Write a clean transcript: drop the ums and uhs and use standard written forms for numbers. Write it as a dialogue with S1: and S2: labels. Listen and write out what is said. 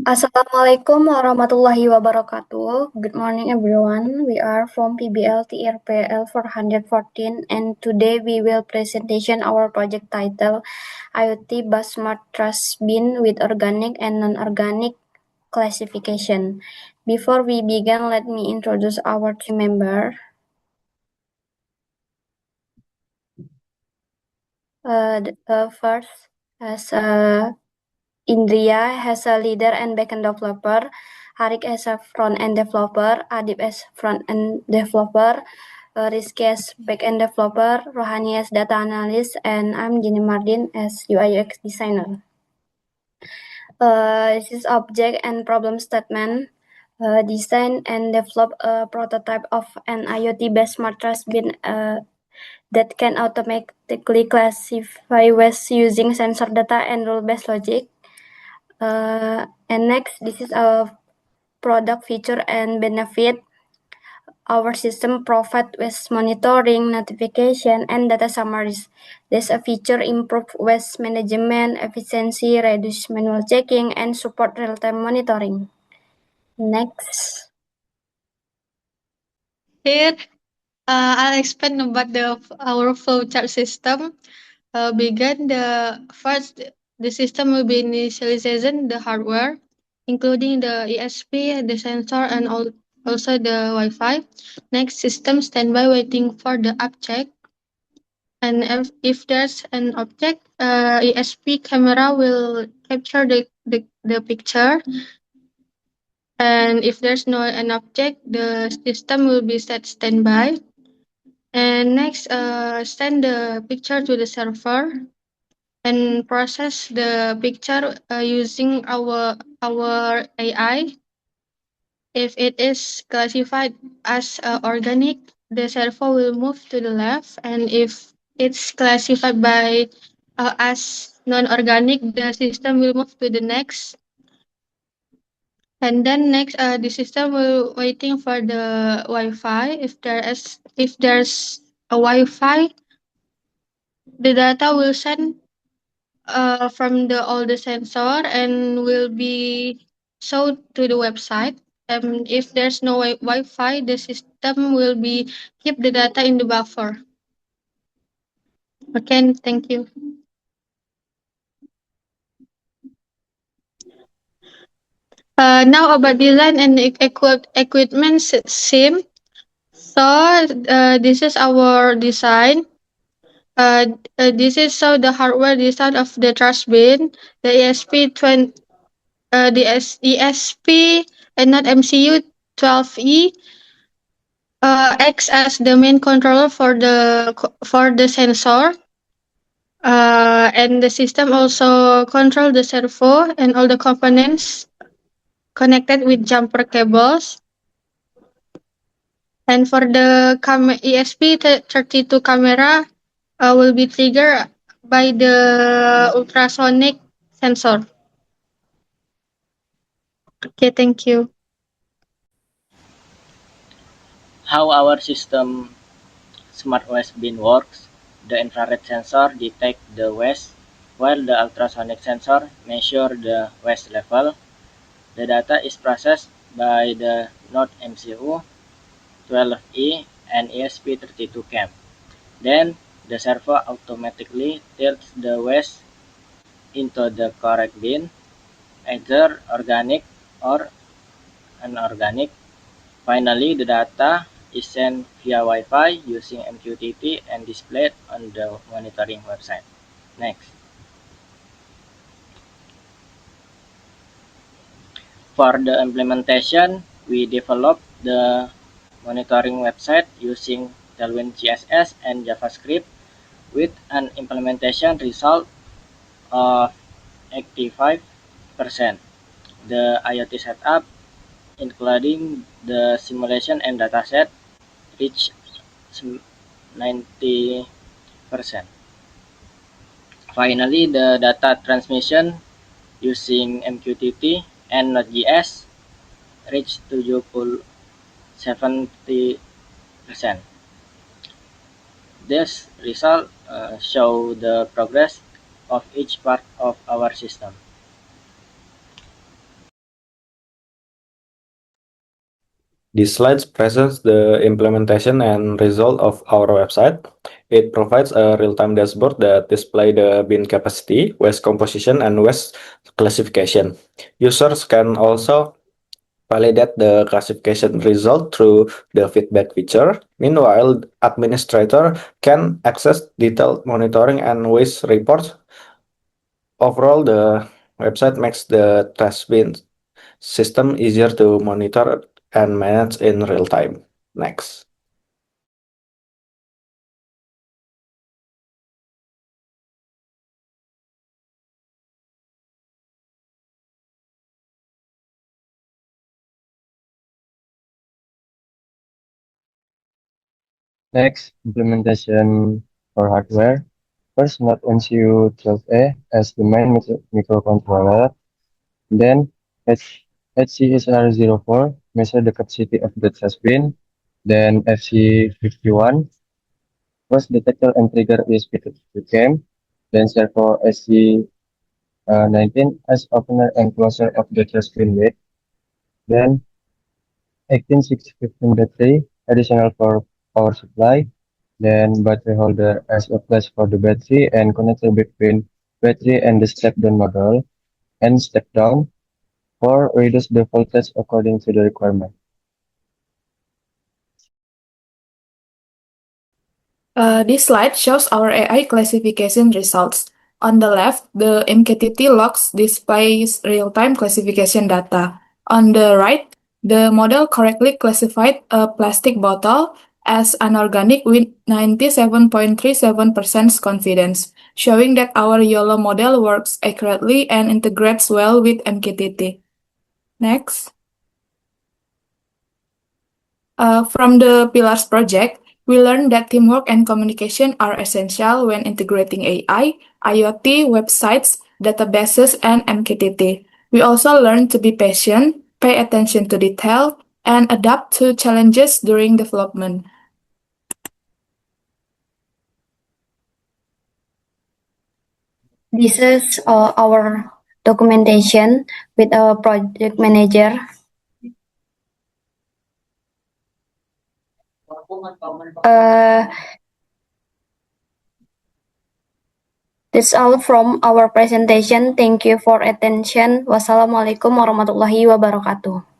S1: Assalamualaikum warahmatullahi wabarakatuh. Good morning, everyone. We are from PBL TRPL 414, and today we will presentation our project title IoT Bus Smart Trash Bin with Organic and Non-Organic Classification. Before we begin, let me introduce our team member. First, as Indria as a leader and backend developer, Harik as a front-end developer, Adib as front-end developer, Rizky as backend developer, Rohani as data analyst, and I'm Jenny Mardin as UI UX designer. This is object and problem statement. Design and develop a prototype of an IoT-based smart trash bin that can automatically classify waste using sensor data and rule-based logic. And next, this is a product feature and benefit. Our system provides waste monitoring, notification, and data summaries. There's a feature improve waste management, efficiency, reduce manual checking, and support real-time monitoring. Next.
S2: Here, I'll explain about our flowchart system. Begin first, the system will be initializing the hardware, including the ESP, the sensor, and also the Wi-Fi. Next, system standby waiting for the object. And if there's an object, ESP camera will capture the picture. And if there's no an object, the system will be set standby. And next, send the picture to the server and process the picture using our AI. If it is classified as organic, the server will move to the left, and if it's classified by as non-organic, the system will move to the next. And then next, the system will waiting for the Wi-Fi. If there's a Wi-Fi, the data will send from all the sensor and will be shown to the website. If there's no Wi-Fi, the system will be keep the data in the buffer. Okay, thank you. Now about design and equipment sim. So this is our design. This is so the hardware design of the trash bin. The ESP ESP and not MCU 12E acts as the main controller for the sensor. And the system also control the servo and all the components connected with jumper cables. And for the ESP32 camera will be triggered by the ultrasonic sensor. Okay, thank you.
S3: How our system Smart Waste Bin works: the infrared sensor detects the waste, while the ultrasonic sensor measures the waste level. The data is processed by the Node MCU, 12E, and ESP32 cam. Then, the server automatically tilts the waste into the correct bin, either organic or inorganic. Finally, the data is sent via Wi-Fi using MQTT and displayed on the monitoring website. Next. For the implementation, we developed the monitoring website using Tailwind CSS and JavaScript with an implementation result of 85%. The IoT setup, including the simulation and dataset, reached 90%. Finally, the data transmission using MQTT and Node.js reached 70%. This result show the progress of each part of our system.
S4: This slide presents the implementation and result of our website. It provides a real-time dashboard that displays the bin capacity, waste composition, and waste classification. Users can also validate the classification result through the feedback feature. Meanwhile, administrator can access detailed monitoring and waste reports. Overall, the website makes the trash bin system easier to monitor and manage in real time. Next.
S5: Next, implementation for hardware. First, note NCU12A as the main microcontroller. Then, HCSR04, measure the capacity of the test bin. Then, FC51 was detector and trigger ESP to cam. Then, Servo SC19 as opener and closer of the test bin lid. Then, 18615 battery, additional for power supply. Then battery holder as a flash for the battery and connector between battery and the step down module and step down for reduce the voltage according to the requirement.
S6: This slide shows our AI classification results. On the left, the MKTT logs displays real-time classification data. On the right, the model correctly classified a plastic bottle as anorganic with 97.37% confidence, showing that our YOLO model works accurately and integrates well with MKTT. Next. From the Pillars project, we learned that teamwork and communication are essential when integrating AI, IoT, websites, databases, and MKTT. We also learned to be patient, pay attention to detail, and adapt to challenges during development.
S1: This is our documentation with our project manager. That's all from our presentation. Thank you for attention. Wassalamualaikum warahmatullahi wabarakatuh.